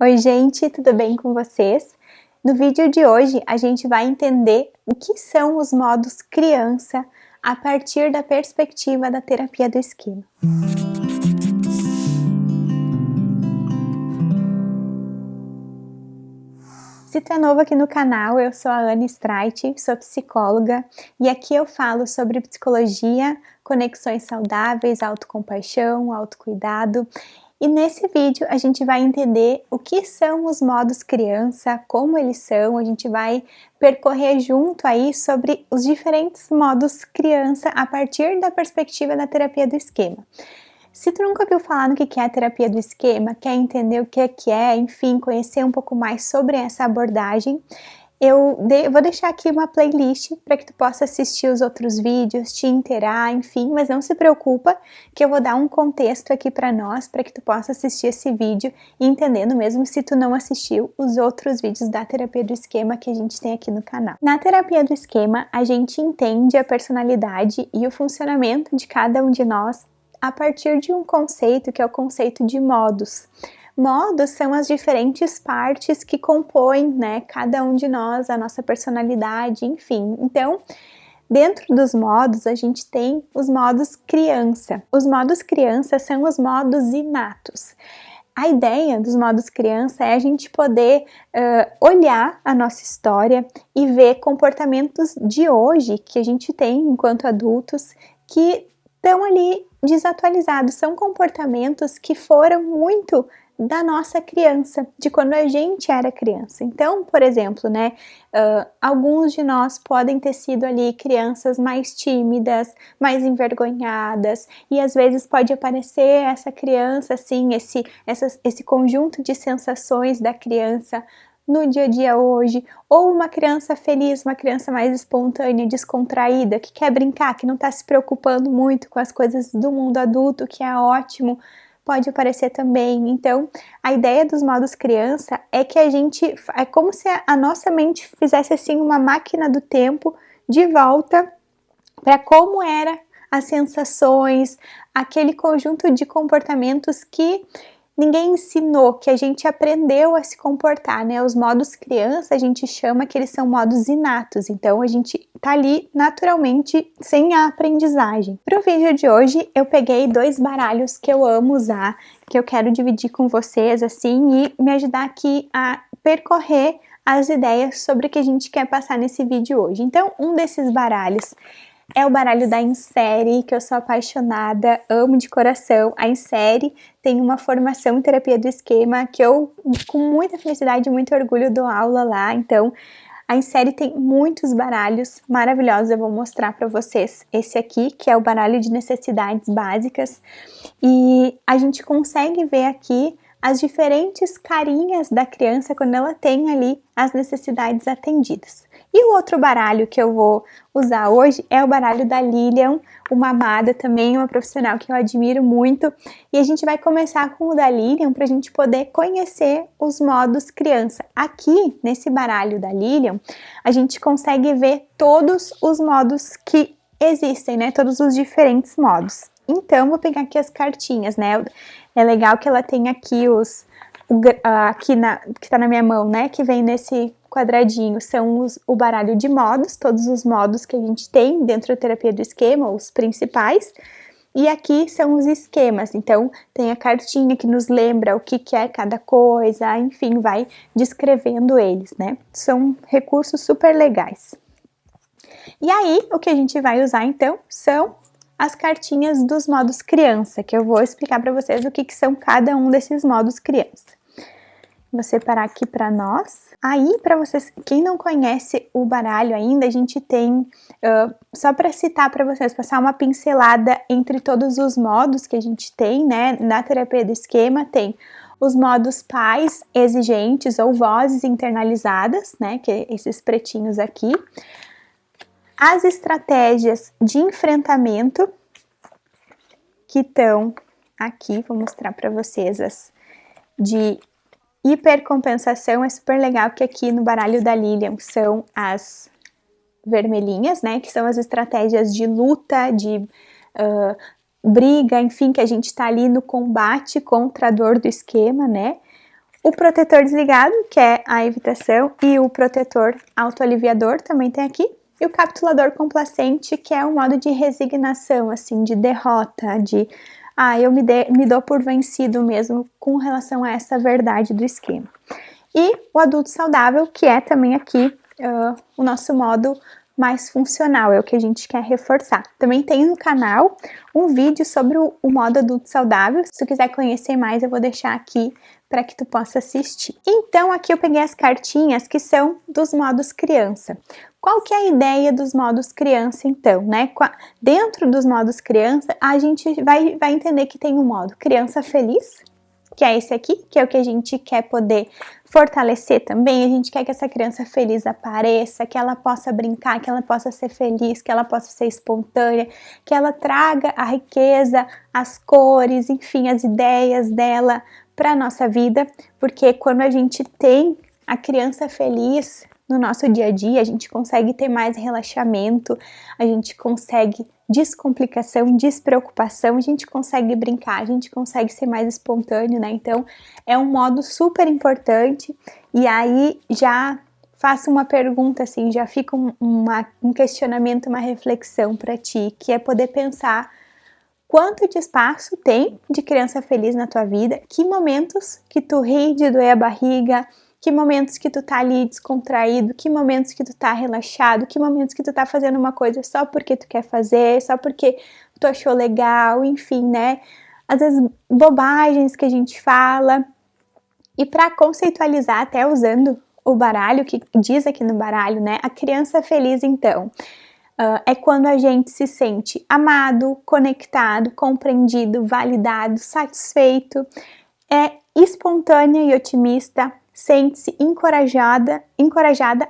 Oi gente, tudo bem com vocês? No vídeo de hoje a gente vai entender o que são os modos criança a partir da perspectiva da terapia do esquema. Se tu é novo aqui no canal, eu sou a Ana Streit, sou psicóloga e aqui eu falo sobre psicologia, conexões saudáveis, autocompaixão, autocuidado. E nesse vídeo a gente vai entender o que são os modos criança, como eles são, a gente vai percorrer junto aí sobre os diferentes modos criança a partir da perspectiva da terapia do esquema. Se tu nunca ouviu falar no que é a terapia do esquema, quer entender o que é, enfim, conhecer um pouco mais sobre essa abordagem, eu vou deixar aqui uma playlist para que tu possa assistir os outros vídeos, te inteirar, enfim, mas não se preocupa que eu vou dar um contexto aqui para nós, para que tu possa assistir esse vídeo e entendendo mesmo se tu não assistiu os outros vídeos da terapia do esquema que a gente tem aqui no canal. Na terapia do esquema, a gente entende a personalidade e o funcionamento de cada um de nós a partir de um conceito que é o conceito de modos. Modos são as diferentes partes que compõem, né, cada um de nós, a nossa personalidade, enfim. Então, dentro dos modos, a gente tem os modos criança. Os modos criança são os modos inatos. A ideia dos modos criança é a gente poder olhar a nossa história e ver comportamentos de hoje que a gente tem enquanto adultos que estão ali desatualizados. São comportamentos que foram muito da nossa criança, de quando a gente era criança. Então, por exemplo, né, alguns de nós podem ter sido ali crianças mais tímidas, mais envergonhadas, e às vezes pode aparecer essa criança, assim, esse conjunto de sensações da criança no dia a dia hoje, ou uma criança feliz, uma criança mais espontânea, descontraída, que quer brincar, que não está se preocupando muito com as coisas do mundo adulto, que é ótimo, pode aparecer também. Então, a ideia dos modos criança é que é como se a nossa mente fizesse assim uma máquina do tempo de volta para como era as sensações, aquele conjunto de comportamentos que ninguém ensinou, que a gente aprendeu a se comportar, né? Os modos criança a gente chama que eles são modos inatos, então a gente tá ali naturalmente sem a aprendizagem. Para o vídeo de hoje eu peguei 2 baralhos que eu amo usar, que eu quero dividir com vocês assim e me ajudar aqui a percorrer as ideias sobre o que a gente quer passar nesse vídeo hoje. Então, um desses baralhos é o baralho da Insere, que eu sou apaixonada, amo de coração. A Insere tem uma formação em terapia do esquema que eu, com muita felicidade e muito orgulho, dou aula lá. Então, a Insere tem muitos baralhos maravilhosos. Eu vou mostrar para vocês esse aqui, que é o baralho de necessidades básicas. E a gente consegue ver aqui as diferentes carinhas da criança quando ela tem ali as necessidades atendidas. E o outro baralho que eu vou usar hoje é o baralho da Lilian, uma amada também, uma profissional que eu admiro muito. E a gente vai começar com o da Lilian para a gente poder conhecer os modos criança. Aqui, nesse baralho da Lilian, a gente consegue ver todos os modos que existem, né? Todos os diferentes modos. Então, vou pegar aqui as cartinhas, né? É legal que ela tem aqui que tá na minha mão, né? Que vem nesse quadradinho, são o baralho de modos, todos os modos que a gente tem dentro da terapia do esquema, os principais. E aqui são os esquemas, então tem a cartinha que nos lembra o que é cada coisa, enfim, vai descrevendo eles, né? São recursos super legais. E aí, o que a gente vai usar então são as cartinhas dos modos criança, que eu vou explicar para vocês o que são cada um desses modos criança. Vou separar aqui para nós. Aí, para vocês, quem não conhece o baralho ainda, a gente tem, só para citar para vocês, passar uma pincelada entre todos os modos que a gente tem, né? Na terapia do esquema tem os modos pais exigentes ou vozes internalizadas, né? Que é esses pretinhos aqui. As estratégias de enfrentamento, que estão aqui, vou mostrar para vocês as de hipercompensação. É super legal que aqui no baralho da Lilian são as vermelhinhas, né, que são as estratégias de luta, de briga, enfim, que a gente tá ali no combate contra a dor do esquema, né. O protetor desligado, que é a evitação, e o protetor autoaliviador também tem aqui. E o capitulador complacente, que é um modo de resignação, assim, de derrota, de eu me dou por vencido mesmo com relação a essa verdade do esquema. E o adulto saudável, que é também aqui o nosso modo mais funcional, é o que a gente quer reforçar. Também tem no canal um vídeo sobre o modo adulto saudável. Se tu quiser conhecer mais, eu vou deixar aqui para que tu possa assistir. Então, aqui eu peguei as cartinhas que são dos modos criança. Qual que é a ideia dos modos criança, então, né? Dentro dos modos criança, a gente vai entender que tem um modo criança feliz, que é esse aqui, que é o que a gente quer poder fortalecer também. A gente quer que essa criança feliz apareça, que ela possa brincar, que ela possa ser feliz, que ela possa ser espontânea, que ela traga a riqueza, as cores, enfim, as ideias dela para a nossa vida, porque quando a gente tem a criança feliz no nosso dia a dia, a gente consegue ter mais relaxamento, a gente consegue descomplicação, despreocupação, a gente consegue brincar, a gente consegue ser mais espontâneo, né? Então, é um modo super importante. E aí, já faço uma pergunta, assim, já fica um questionamento, uma reflexão para ti, que é poder pensar quanto de espaço tem de criança feliz na tua vida, que momentos que tu ri de doer a barriga, que momentos que tu tá ali descontraído, que momentos que tu tá relaxado, que momentos que tu tá fazendo uma coisa só porque tu quer fazer, só porque tu achou legal, enfim, né? Às vezes bobagens que a gente fala. E para conceitualizar, até usando o baralho, que diz aqui no baralho, né? A criança feliz, então, é quando a gente se sente amado, conectado, compreendido, validado, satisfeito, é espontânea e otimista, sente-se encorajada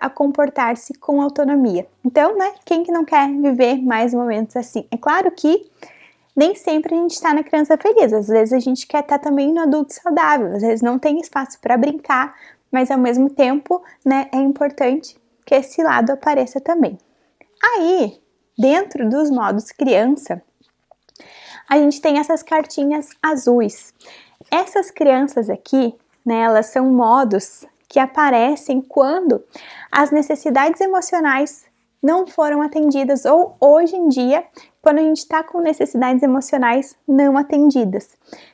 a comportar-se com autonomia. Então, né, quem que não quer viver mais momentos assim? É claro que nem sempre a gente está na criança feliz, às vezes a gente quer estar também no adulto saudável, às vezes não tem espaço para brincar, mas ao mesmo tempo, né, é importante que esse lado apareça também. Aí, dentro dos modos criança, a gente tem essas cartinhas azuis. Essas crianças aqui, né, elas são modos que aparecem quando as necessidades emocionais não foram atendidas, ou hoje em dia, quando a gente está com necessidades emocionais não atendidas.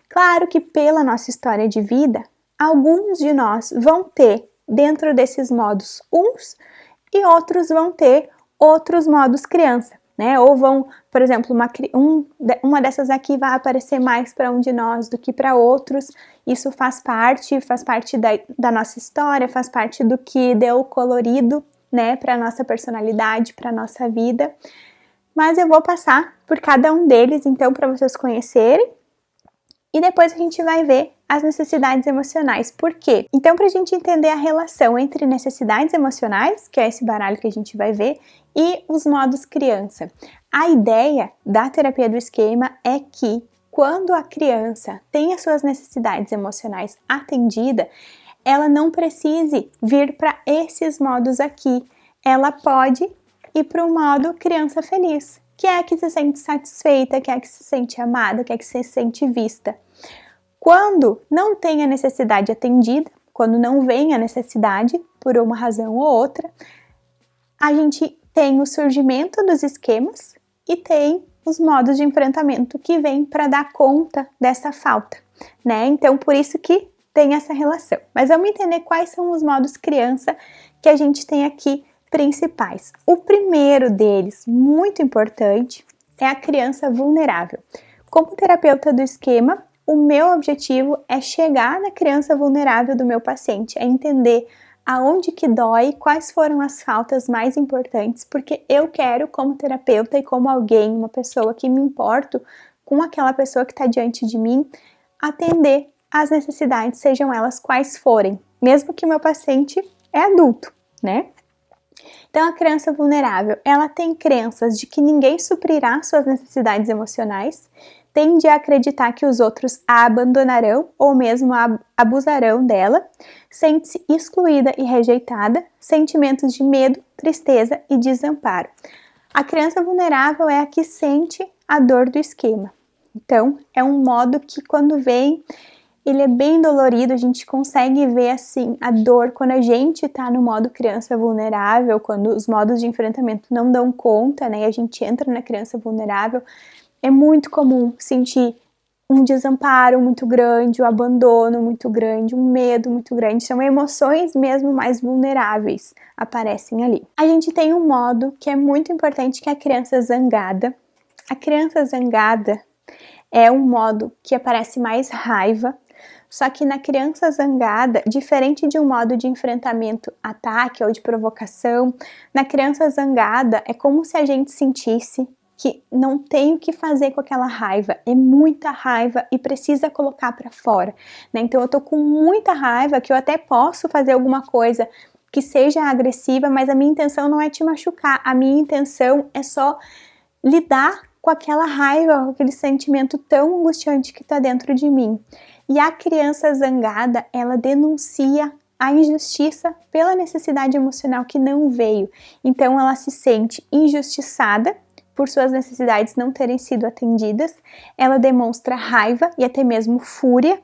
Claro que pela nossa história de vida, alguns de nós vão ter dentro desses modos uns e outros vão ter outros modos criança, né? Ou vão, por exemplo, uma dessas aqui vai aparecer mais para um de nós do que para outros. Isso faz parte da nossa história, faz parte do que deu colorido, né, para nossa personalidade, para nossa vida. Mas eu vou passar por cada um deles, então, para vocês conhecerem. E depois a gente vai ver as necessidades emocionais. Por quê? Então, para a gente entender a relação entre necessidades emocionais, que é esse baralho que a gente vai ver, e os modos criança. A ideia da terapia do esquema é que quando a criança tem as suas necessidades emocionais atendidas, ela não precise vir para esses modos aqui. Ela pode ir para o modo criança feliz, que é a que se sente satisfeita, que é a que se sente amada, que é a que se sente vista. Quando não tem a necessidade atendida, quando não vem a necessidade por uma razão ou outra, a gente tem o surgimento dos esquemas e tem os modos de enfrentamento que vêm para dar conta dessa falta, né? Então, por isso que tem essa relação. Mas vamos entender quais são os modos criança que a gente tem aqui principais. O primeiro deles, muito importante, é a criança vulnerável. Como terapeuta do esquema, o meu objetivo é chegar na criança vulnerável do meu paciente, é entender aonde que dói, quais foram as faltas mais importantes, porque eu quero, como terapeuta e como alguém, uma pessoa que me importo com aquela pessoa que está diante de mim, atender as necessidades, sejam elas quais forem, mesmo que o meu paciente é adulto, né? Então, a criança vulnerável, ela tem crenças de que ninguém suprirá suas necessidades emocionais, tende a acreditar que os outros a abandonarão ou mesmo a abusarão dela, sente-se excluída e rejeitada, sentimentos de medo, tristeza e desamparo. A criança vulnerável é a que sente a dor do esquema. Então, é um modo que quando vem, ele é bem dolorido, a gente consegue ver assim a dor quando a gente tá no modo criança vulnerável, quando os modos de enfrentamento não dão conta, né, e a gente entra na criança vulnerável. É muito comum sentir um desamparo muito grande, um abandono muito grande, um medo muito grande. São emoções mesmo mais vulneráveis aparecem ali. A gente tem um modo que é muito importante, que é a criança zangada. A criança zangada é um modo que aparece mais raiva, só que na criança zangada, diferente de um modo de enfrentamento, ataque ou de provocação, na criança zangada é como se a gente sentisse que não tem o que fazer com aquela raiva, é muita raiva e precisa colocar para fora, né? Então eu tô com muita raiva que eu até posso fazer alguma coisa que seja agressiva, mas a minha intenção não é te machucar, a minha intenção é só lidar com aquela raiva, com aquele sentimento tão angustiante que tá dentro de mim. E a criança zangada, ela denuncia a injustiça pela necessidade emocional que não veio. Então ela se sente injustiçada por suas necessidades não terem sido atendidas, ela demonstra raiva e até mesmo fúria,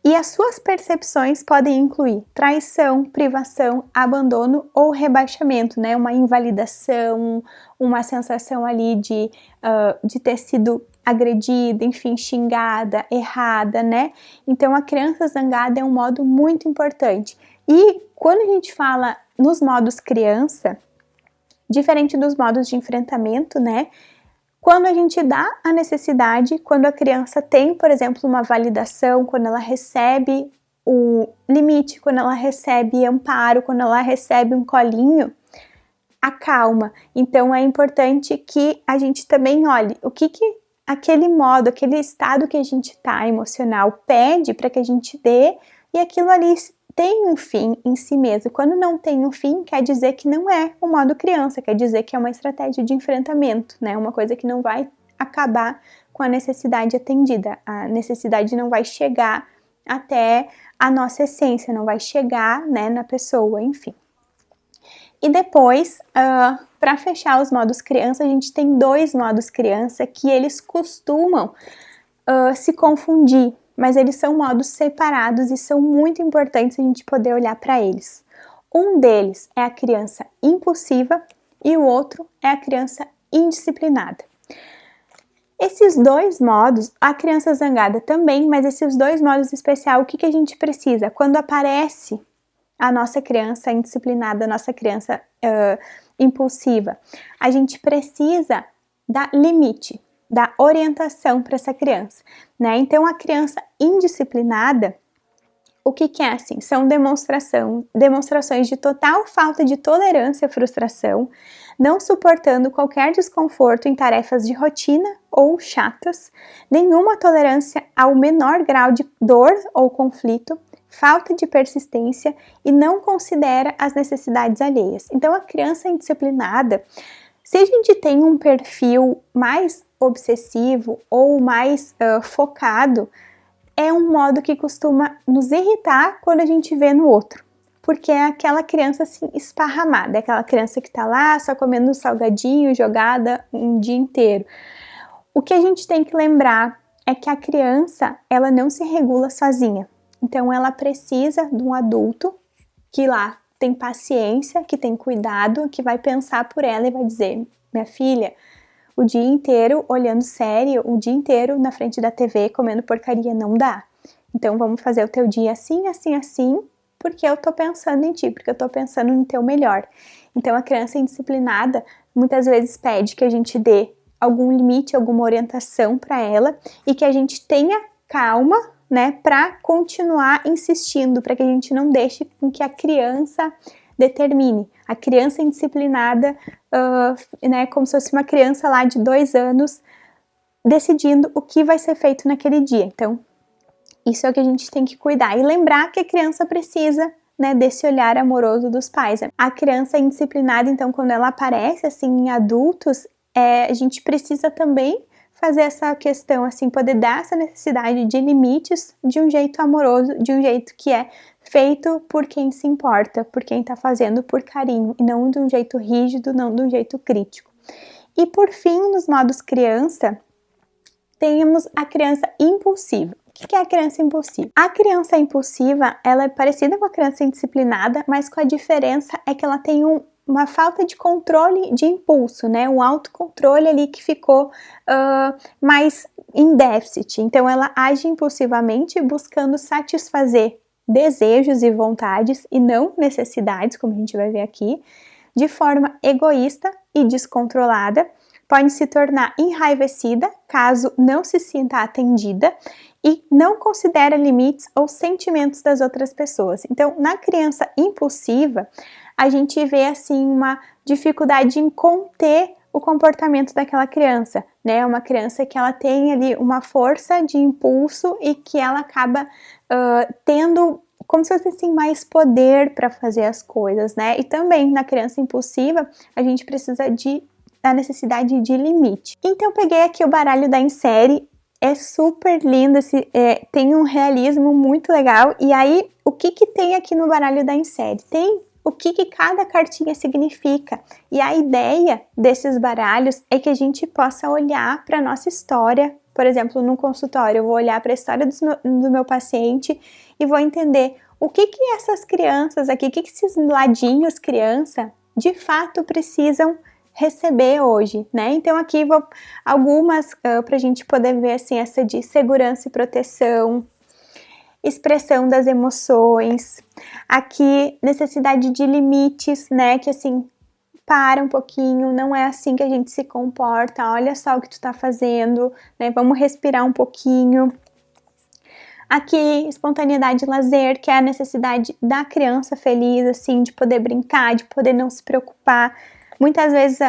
e as suas percepções podem incluir traição, privação, abandono ou rebaixamento, né? Uma invalidação, uma sensação ali de ter sido agredida, enfim, xingada, errada, né? Então a criança zangada é um modo muito importante. E quando a gente fala nos modos criança, diferente dos modos de enfrentamento, né? Quando a gente dá a necessidade, quando a criança tem, por exemplo, uma validação, quando ela recebe o limite, quando ela recebe amparo, quando ela recebe um colinho, acalma. Então é importante que a gente também olhe o que aquele modo, aquele estado que a gente tá emocional pede para que a gente dê, e aquilo ali tem um fim em si mesmo. Quando não tem um fim, quer dizer que não é o modo criança, quer dizer que é uma estratégia de enfrentamento, né? Uma coisa que não vai acabar com a necessidade atendida. A necessidade não vai chegar até a nossa essência, não vai chegar, né, na pessoa, enfim. E depois, para fechar os modos criança, a gente tem 2 modos criança que eles costumam se confundir, mas eles são modos separados e são muito importantes a gente poder olhar para eles. Um deles é a criança impulsiva e o outro é a criança indisciplinada. Esses 2 modos, a criança zangada também, mas esses 2 modos especiais, o que a gente precisa? Quando aparece a nossa criança indisciplinada, a nossa criança impulsiva, a gente precisa dar limite, dar orientação para essa criança, né? Então a criança indisciplinada, o que é assim? São demonstrações de total falta de tolerância à frustração, não suportando qualquer desconforto em tarefas de rotina ou chatas, nenhuma tolerância ao menor grau de dor ou conflito, falta de persistência e não considera as necessidades alheias. Então a criança indisciplinada, se a gente tem um perfil mais obsessivo ou mais focado, é um modo que costuma nos irritar quando a gente vê no outro, porque é aquela criança assim esparramada, é aquela criança que tá lá só comendo salgadinho, jogada um dia inteiro. O que a gente tem que lembrar é que a criança, ela não se regula sozinha, então ela precisa de um adulto que lá tem paciência, que tem cuidado, que vai pensar por ela e vai dizer: minha filha, o dia inteiro olhando série, o dia inteiro na frente da TV comendo porcaria não dá. Então vamos fazer o teu dia assim, assim, assim, porque eu tô pensando em ti, porque eu tô pensando no teu melhor. Então a criança indisciplinada muitas vezes pede que a gente dê algum limite, alguma orientação para ela e que a gente tenha calma, né, para continuar insistindo, para que a gente não deixe com que a criança determine. A criança indisciplinada, né, como se fosse uma criança lá de 2 anos, decidindo o que vai ser feito naquele dia. Então, isso é o que a gente tem que cuidar. E lembrar que a criança precisa, né, desse olhar amoroso dos pais. A criança indisciplinada, então, quando ela aparece, assim, em adultos, a gente precisa também fazer essa questão, assim, poder dar essa necessidade de limites de um jeito amoroso, de um jeito que é feito por quem se importa, por quem tá fazendo por carinho, e não de um jeito rígido, não de um jeito crítico. E por fim, nos modos criança, temos a criança impulsiva. O que é a criança impulsiva? A criança impulsiva, ela é parecida com a criança indisciplinada, mas com a diferença é que ela tem uma falta de controle de impulso, né? Um autocontrole ali que ficou mais em déficit. Então, ela age impulsivamente buscando satisfazer desejos e vontades e não necessidades, como a gente vai ver aqui, de forma egoísta e descontrolada. Pode se tornar enraivecida caso não se sinta atendida e não considera limites ou sentimentos das outras pessoas. Então, na criança impulsiva, a gente vê assim uma dificuldade em conter o comportamento daquela criança, né? Uma criança que ela tem ali uma força de impulso e que ela acaba tendo como se fosse assim mais poder para fazer as coisas, né? E também na criança impulsiva, a gente precisa da necessidade de limite. Então, eu peguei aqui o baralho da Insere. É super lindo, tem um realismo muito legal. E aí, o que tem aqui no baralho da Insere? Tem o que cada cartinha significa. E a ideia desses baralhos é que a gente possa olhar para a nossa história. Por exemplo, no consultório, eu vou olhar para a história do meu paciente e vou entender o que essas crianças aqui, o que esses ladinhos criança, de fato precisam receber hoje, né? Então aqui vou algumas para a gente poder ver assim, essa de segurança e proteção, expressão das emoções, aqui necessidade de limites, né? Que assim, para um pouquinho, não é assim que a gente se comporta, olha só o que tu tá fazendo, né? Vamos respirar um pouquinho. Aqui, espontaneidade e lazer, que é a necessidade da criança feliz, assim, de poder brincar, de poder não se preocupar. Muitas vezes,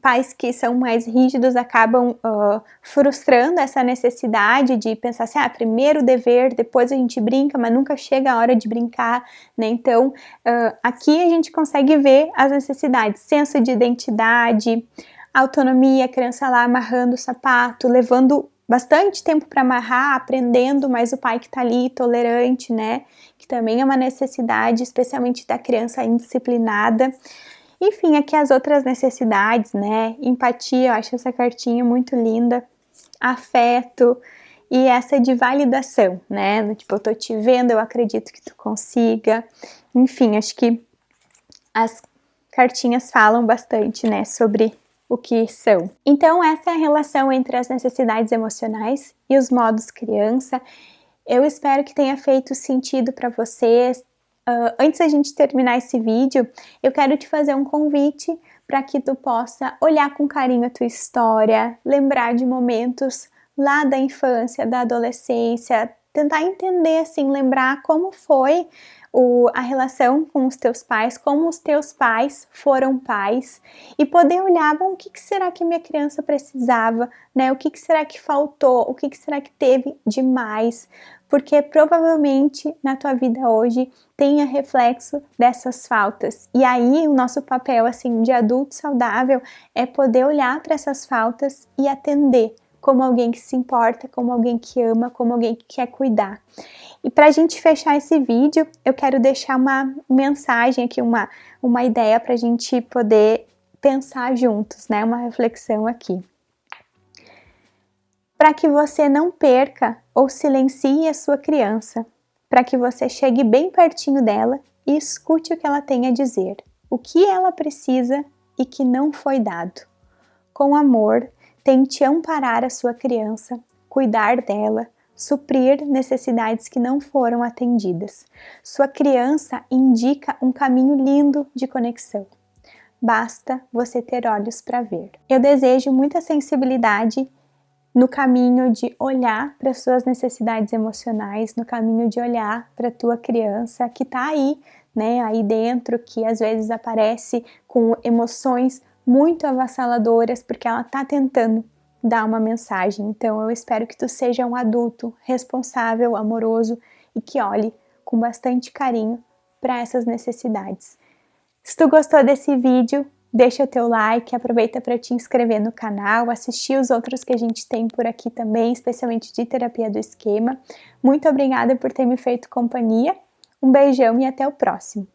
pais que são mais rígidos acabam frustrando essa necessidade de pensar assim, primeiro o dever, depois a gente brinca, mas nunca chega a hora de brincar, né? Então, aqui a gente consegue ver as necessidades, senso de identidade, autonomia, a criança lá amarrando o sapato, levando bastante tempo para amarrar, aprendendo, mas o pai que tá ali, tolerante, né? Que também é uma necessidade, especialmente da criança indisciplinada. Enfim, aqui as outras necessidades, né? Empatia, eu acho essa cartinha muito linda. Afeto e essa de validação, né? Tipo, eu tô te vendo, eu acredito que tu consiga. Enfim, acho que as cartinhas falam bastante, né? Sobre o que são. Então, essa é a relação entre as necessidades emocionais e os modos criança. Eu espero que tenha feito sentido para vocês. Antes da gente terminar esse vídeo, eu quero te fazer um convite para que tu possa olhar com carinho a tua história, lembrar de momentos lá da infância, da adolescência, tentar entender, assim, lembrar como foi a relação com os teus pais, como os teus pais foram pais e poder olhar, bom, o que será que minha criança precisava, né? O que será que faltou? O que será que teve de mais? Porque provavelmente na tua vida hoje tenha reflexo dessas faltas. E aí o nosso papel, assim, de adulto saudável é poder olhar para essas faltas e atender como alguém que se importa, como alguém que ama, como alguém que quer cuidar. E para a gente fechar esse vídeo, eu quero deixar uma mensagem aqui, uma ideia para a gente poder pensar juntos, né? Uma reflexão aqui. Para que você não perca ou silencie a sua criança, para que você chegue bem pertinho dela e escute o que ela tem a dizer, o que ela precisa e que não foi dado. Com amor, tente amparar a sua criança, cuidar dela, suprir necessidades que não foram atendidas. Sua criança indica um caminho lindo de conexão. Basta você ter olhos para ver. Eu desejo muita sensibilidade no caminho de olhar para suas necessidades emocionais, no caminho de olhar para a tua criança que está aí, né, aí dentro, que às vezes aparece com emoções muito avassaladoras, porque ela está tentando dar uma mensagem. Então eu espero que tu seja um adulto responsável, amoroso e que olhe com bastante carinho para essas necessidades. Se tu gostou desse vídeo, deixa o teu like, aproveita para te inscrever no canal, assistir os outros que a gente tem por aqui também, especialmente de terapia do esquema. Muito obrigada por ter me feito companhia. Um beijão e até o próximo.